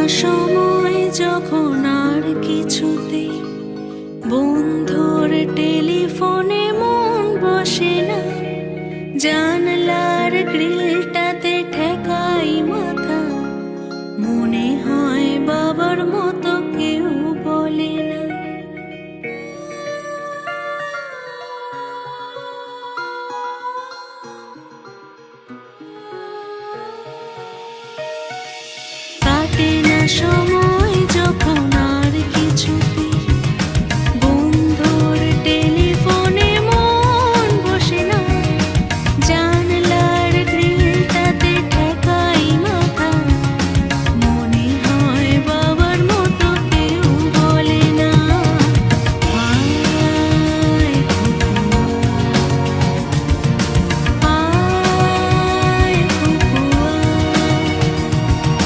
সময় যখন আর কিছুতে বন্ধুর টেলিফোনে মন বসে না, জানলার গ্রিলটাতে ঠেকাই মাথা, মনে হয় বাবার মতো কেউ বলে না। কাটে না সময়